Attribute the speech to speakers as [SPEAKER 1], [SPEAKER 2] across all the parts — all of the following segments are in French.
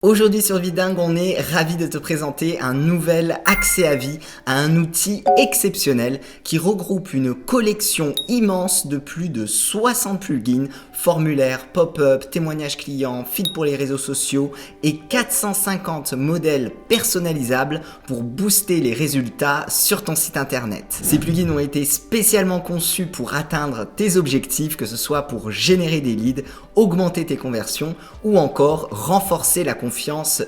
[SPEAKER 1] Aujourd'hui sur Vidingue, on est ravi de te présenter un nouvel accès à vie à un outil exceptionnel qui regroupe une collection immense de plus de 60 plugins, formulaires, pop-up, témoignages clients, feed pour les réseaux sociaux et 450 modèles personnalisables pour booster les résultats sur ton site internet. Ces plugins ont été spécialement conçus pour atteindre tes objectifs, que ce soit pour générer des leads, augmenter tes conversions ou encore renforcer la confiance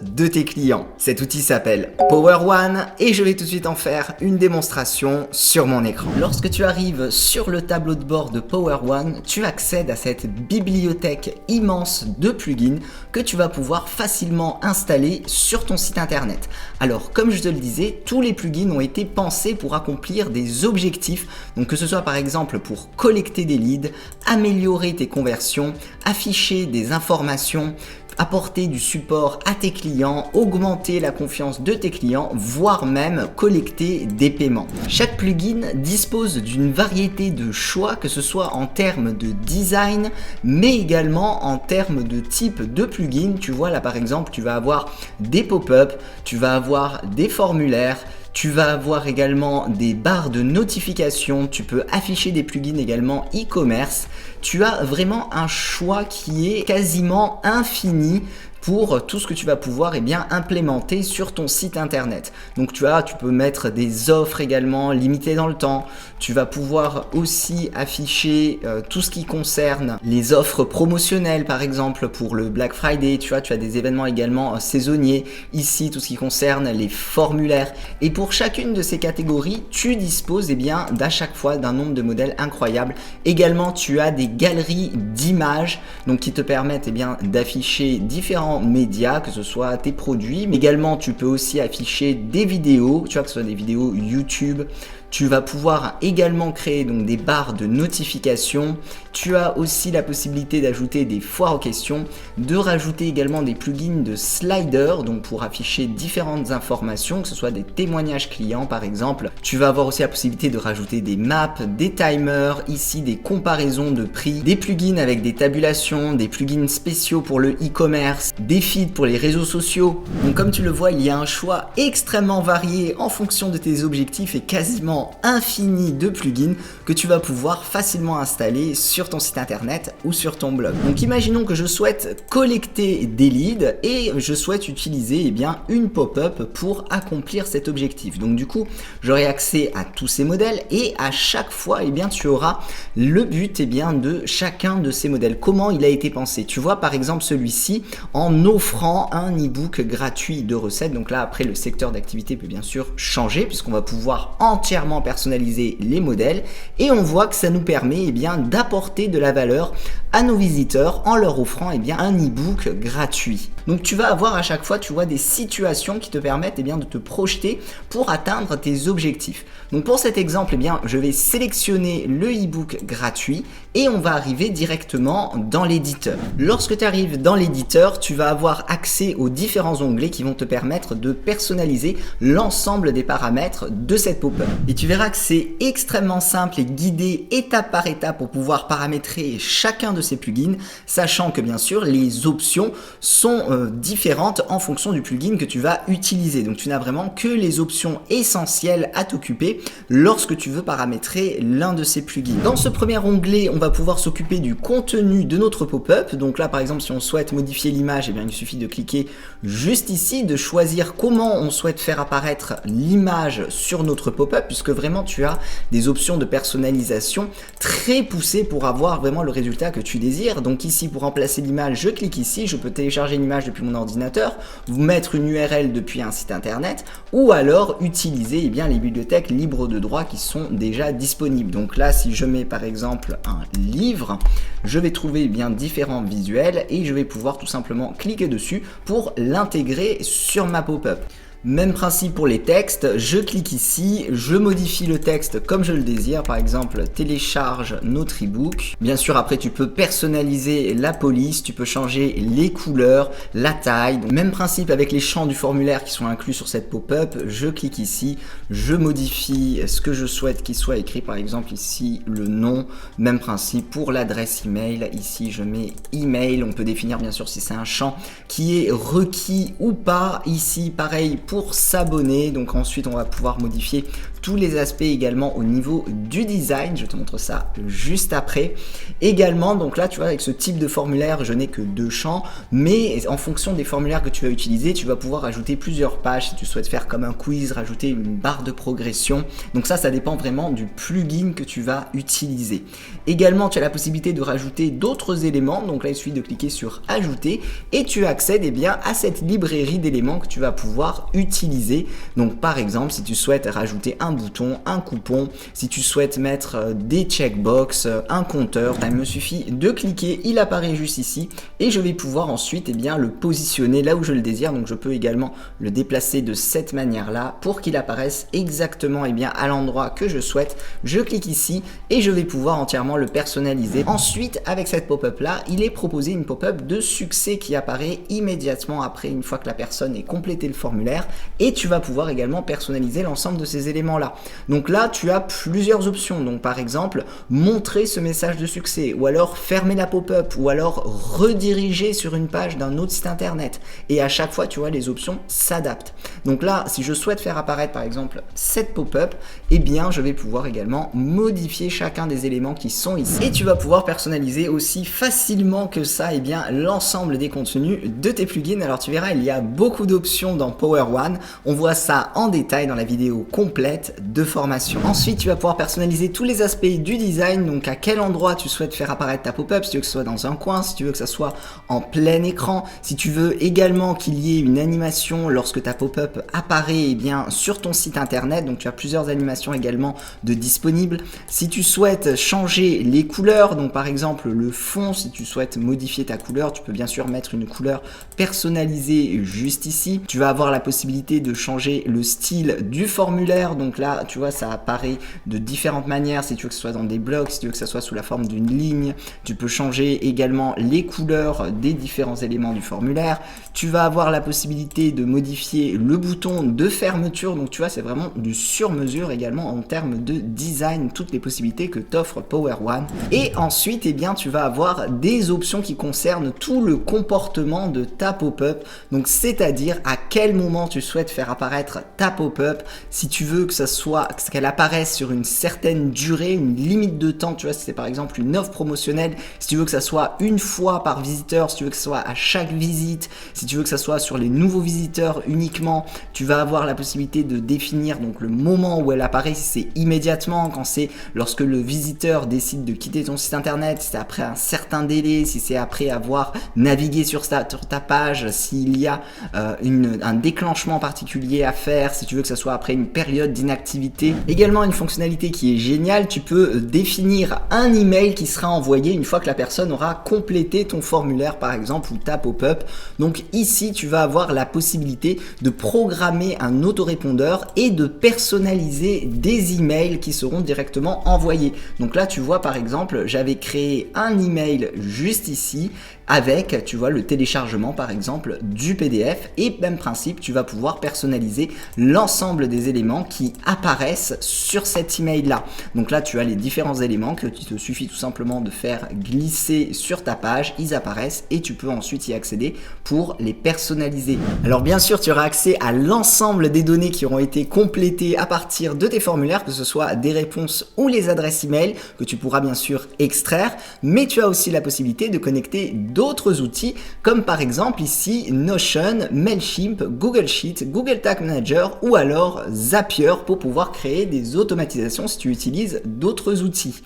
[SPEAKER 1] de tes clients. Cet outil s'appelle Power One et je vais tout de suite en faire une démonstration sur mon écran. Lorsque tu arrives sur le tableau de bord de Power One, tu accèdes à cette bibliothèque immense de plugins que tu vas pouvoir facilement installer sur ton site internet. Alors, comme je te le disais, tous les plugins ont été pensés pour accomplir des objectifs, donc que ce soit par exemple pour collecter des leads, améliorer tes conversions, afficher des informations, apporter du support à tes clients, augmenter la confiance de tes clients, voire même collecter des paiements. Chaque plugin dispose d'une variété de choix, que ce soit en termes de design, mais également en termes de type de plugin. Tu vois là par exemple, tu vas avoir des pop-up, tu vas avoir des formulaires, tu vas avoir également des barres de notification, tu peux afficher des plugins également e-commerce. Tu as vraiment un choix qui est quasiment infini pour tout ce que tu vas pouvoir implémenter sur ton site internet. Donc tu peux mettre des offres également limitées dans le temps. Tu vas pouvoir aussi afficher tout ce qui concerne les offres promotionnelles, par exemple pour le Black Friday. Tu as des événements également saisonniers. Ici, tout ce qui concerne les formulaires. Et pour chacune de ces catégories, tu disposes d'à chaque fois d'un nombre de modèles incroyable. Également, tu as des galeries d'images donc qui te permettent d'afficher différents médias, que ce soit tes produits, mais également tu peux aussi afficher des vidéos, que ce soit des vidéos YouTube. Tu vas pouvoir également créer donc des barres de notification. Tu as aussi la possibilité d'ajouter des foires aux questions, de rajouter également des plugins de slider, donc pour afficher différentes informations, que ce soit des témoignages clients par exemple. Tu vas avoir aussi la possibilité de rajouter des maps, des timers, ici des comparaisons de prix, des plugins avec des tabulations, des plugins spéciaux pour le e-commerce, des feeds pour les réseaux sociaux. Donc comme tu le vois, il y a un choix extrêmement varié en fonction de tes objectifs et quasiment infini de plugins que tu vas pouvoir facilement installer sur ton site internet ou sur ton blog. Donc imaginons que je souhaite collecter des leads et je souhaite utiliser une pop-up pour accomplir cet objectif. Donc du coup, j'aurai accès à tous ces modèles et à chaque fois, tu auras le but de chacun de ces modèles. Comment il a été pensé? Tu vois par exemple celui-ci en offrant un e-book gratuit de recettes. Donc là, après, le secteur d'activité peut bien sûr changer puisqu'on va pouvoir entièrement personnaliser les modèles et on voit que ça nous permet d'apporter de la valeur à nos visiteurs en leur offrant un e-book gratuit. Donc tu vas avoir à chaque fois des situations qui te permettent de te projeter pour atteindre tes objectifs. Donc pour cet exemple, je vais sélectionner le e-book gratuit et on va arriver directement dans l'éditeur. Lorsque tu arrives dans l'éditeur, tu vas avoir accès aux différents onglets qui vont te permettre de personnaliser l'ensemble des paramètres de cette pop-up. Et tu verras que c'est extrêmement simple et guidé étape par étape pour pouvoir paramétrer chacun de ces plugins, sachant que bien sûr les options sont différentes en fonction du plugin que tu vas utiliser. Donc tu n'as vraiment que les options essentielles à t'occuper lorsque tu veux paramétrer l'un de ces plugins. Dans ce premier onglet, on va pouvoir s'occuper du contenu de notre pop-up. Donc là par exemple, si on souhaite modifier l'image, il suffit de cliquer juste ici, de choisir comment on souhaite faire apparaître l'image sur notre pop-up, puisque vraiment tu as des options de personnalisation très poussées pour avoir vraiment le résultat que tu désires. Donc ici, pour remplacer l'image, je clique ici, je peux télécharger une image depuis mon ordinateur, vous mettre une URL depuis un site internet ou alors utiliser les bibliothèques libres de droit qui sont déjà disponibles. Donc là, si je mets par exemple un livre, je vais trouver différents visuels et je vais pouvoir tout simplement cliquer dessus pour l'intégrer sur ma pop-up. Même principe pour les textes, je clique ici, je modifie le texte comme je le désire, par exemple télécharge notre e-book. Bien sûr après tu peux personnaliser la police, tu peux changer les couleurs, la taille. Donc, même principe avec les champs du formulaire qui sont inclus sur cette pop-up, je clique ici, je modifie ce que je souhaite qu'il soit écrit, par exemple ici le nom, même principe pour l'adresse email, ici je mets email, on peut définir bien sûr si c'est un champ qui est requis ou pas, ici pareil pour s'abonner, donc ensuite on va pouvoir modifier tous les aspects également au niveau du design, je te montre ça juste après. Également, donc là tu vois avec ce type de formulaire je n'ai que 2 champs, mais en fonction des formulaires que tu vas utiliser, tu vas pouvoir ajouter plusieurs pages si tu souhaites faire comme un quiz, rajouter une barre de progression, donc ça dépend vraiment du plugin que tu vas utiliser. Également tu as la possibilité de rajouter d'autres éléments, donc là il suffit de cliquer sur ajouter et tu accèdes bien à cette librairie d'éléments que tu vas pouvoir utiliser. Donc par exemple si tu souhaites rajouter un bouton, un coupon, si tu souhaites mettre des checkbox, un compteur, il me suffit de cliquer, il apparaît juste ici et je vais pouvoir ensuite le positionner là où je le désire. Donc je peux également le déplacer de cette manière là pour qu'il apparaisse exactement à l'endroit que je souhaite. Je clique ici et je vais pouvoir entièrement le personnaliser. Ensuite avec cette pop-up là, il est proposé une pop-up de succès qui apparaît immédiatement après, une fois que la personne ait complété le formulaire, et tu vas pouvoir également personnaliser l'ensemble de ces éléments là. Donc là tu as plusieurs options, donc par exemple montrer ce message de succès, ou alors fermer la pop-up, ou alors rediriger sur une page d'un autre site internet, et à chaque fois tu vois les options s'adaptent. Donc là si je souhaite faire apparaître par exemple cette pop-up, je vais pouvoir également modifier chacun des éléments qui sont ici, et tu vas pouvoir personnaliser aussi facilement que ça l'ensemble des contenus de tes plugins. Alors tu verras il y a beaucoup d'options dans Power One, on voit ça en détail dans la vidéo complète de formation. Ensuite tu vas pouvoir personnaliser tous les aspects du design, donc à quel endroit tu souhaites faire apparaître ta pop-up, si tu veux que ce soit dans un coin, si tu veux que ça soit en plein écran, si tu veux également qu'il y ait une animation lorsque ta pop-up apparaît sur ton site internet, donc tu as plusieurs animations également de disponibles. Si tu souhaites changer les couleurs, donc par exemple le fond, si tu souhaites modifier ta couleur, tu peux bien sûr mettre une couleur personnalisée juste ici. Tu vas avoir la possibilité de changer le style du formulaire, donc là tu vois ça apparaît de différentes manières, si tu veux que ce soit dans des blocs, si tu veux que ça soit sous la forme d'une ligne. Tu peux changer également les couleurs des différents éléments du formulaire. Tu vas avoir la possibilité de modifier le bouton de fermeture, donc tu vois c'est vraiment du sur-mesure également en termes de design, toutes les possibilités que t'offre Power One. Et ensuite tu vas avoir des options qui concernent tout le comportement de ta pop-up, donc c'est-à-dire à quel moment tu souhaites faire apparaître ta pop-up, si tu veux que ça soit qu'elle apparaisse sur une certaine durée, une limite de temps, tu vois si c'est par exemple une offre promotionnelle, si tu veux que ça soit une fois par visiteur, si tu veux que ça soit à chaque visite, si tu veux que ça soit sur les nouveaux visiteurs uniquement, tu vas avoir la possibilité de définir donc le moment où elle apparaît, si c'est immédiatement, quand c'est lorsque le visiteur décide de quitter ton site internet, si c'est après un certain délai, si c'est après avoir navigué sur ta page, s'il y a un déclenchement particulier à faire, si tu veux que ça soit après une période d'inactivité. Également une fonctionnalité qui est géniale, tu peux définir un email qui sera envoyé une fois que la personne aura complété ton formulaire par exemple ou ta pop-up. Donc ici tu vas avoir la possibilité de programmer un autorépondeur et de personnaliser des emails qui seront directement envoyés. Donc là tu vois par exemple j'avais créé un email juste ici avec, tu vois, le téléchargement par exemple du PDF, et même principe, tu vas pouvoir personnaliser l'ensemble des éléments qui apparaissent sur cet email là. Donc là tu as les différents éléments que il te suffit tout simplement de faire glisser sur ta page, ils apparaissent et tu peux ensuite y accéder pour les personnaliser. Alors bien sûr tu auras accès à l'ensemble des données qui auront été complétées à partir de tes formulaires, que ce soit des réponses ou les adresses email que tu pourras bien sûr extraire, mais tu as aussi la possibilité de connecter d'autres outils comme par exemple ici Notion, Mailchimp, Google Sheet, Google Tag Manager ou alors Zapier pour pouvoir créer des automatisations si tu utilises d'autres outils.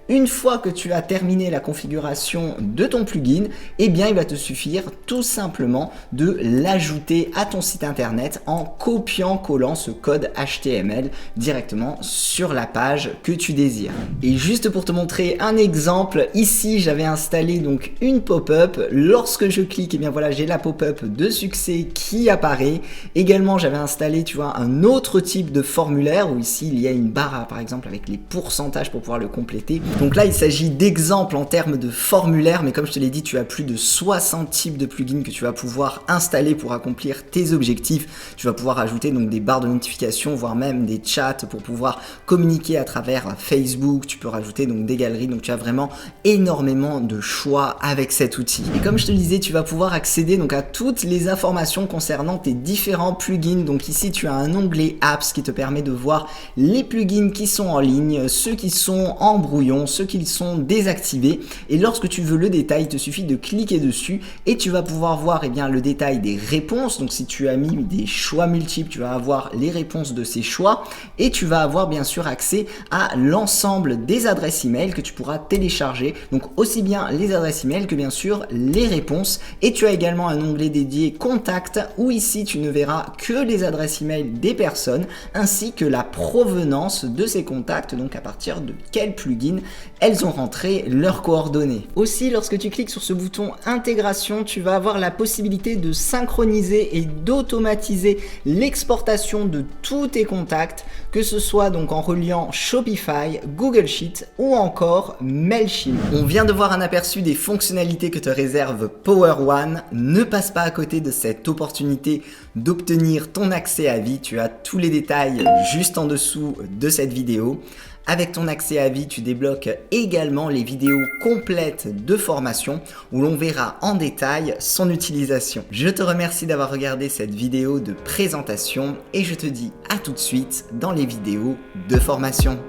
[SPEAKER 1] Une fois que tu as terminé la configuration de ton plugin, eh bien il va te suffire tout simplement de l'ajouter à ton site internet en copiant-collant ce code HTML directement sur la page que tu désires. Et juste pour te montrer un exemple, ici j'avais installé donc une pop-up. Lorsque je clique, eh bien voilà, j'ai la pop-up de succès qui apparaît. Également, j'avais installé, tu vois, un autre type de formulaire où ici il y a une barre par exemple avec les pourcentages pour pouvoir le compléter. Donc là, il s'agit d'exemples en termes de formulaire, mais comme je te l'ai dit, tu as plus de 60 types de plugins que tu vas pouvoir installer pour accomplir tes objectifs. Tu vas pouvoir ajouter donc des barres de notification, voire même des chats pour pouvoir communiquer à travers Facebook. Tu peux rajouter donc des galeries, donc tu as vraiment énormément de choix avec cet outil. Et comme je te le disais, tu vas pouvoir accéder donc à toutes les informations concernant tes différents plugins. Donc ici, tu as un onglet Apps qui te permet de voir les plugins qui sont en ligne, ceux qui sont en brouillon, ceux qui sont désactivés. Et lorsque tu veux le détail, il te suffit de cliquer dessus et tu vas pouvoir voir bien le détail des réponses. Donc si tu as mis des choix multiples, tu vas avoir les réponses de ces choix et tu vas avoir bien sûr accès à l'ensemble des adresses email que tu pourras télécharger. Donc aussi bien les adresses email que bien sûr les réponses. Et tu as également un onglet dédié Contact où ici tu ne verras que les adresses email des personnes ainsi que la provenance de ces contacts, donc à partir de quel plugin elles ont rentré leurs coordonnées. Aussi, lorsque tu cliques sur ce bouton intégration, tu vas avoir la possibilité de synchroniser et d'automatiser l'exportation de tous tes contacts, que ce soit donc en reliant Shopify, Google Sheets ou encore Mailchimp. On vient de voir un aperçu des fonctionnalités que te réserve Power One. Ne passe pas à côté de cette opportunité d'obtenir ton accès à vie. Tu as tous les détails juste en dessous de cette vidéo. Avec ton accès à vie, tu débloques également les vidéos complètes de formation où l'on verra en détail son utilisation. Je te remercie d'avoir regardé cette vidéo de présentation et je te dis à tout de suite dans les vidéos de formation.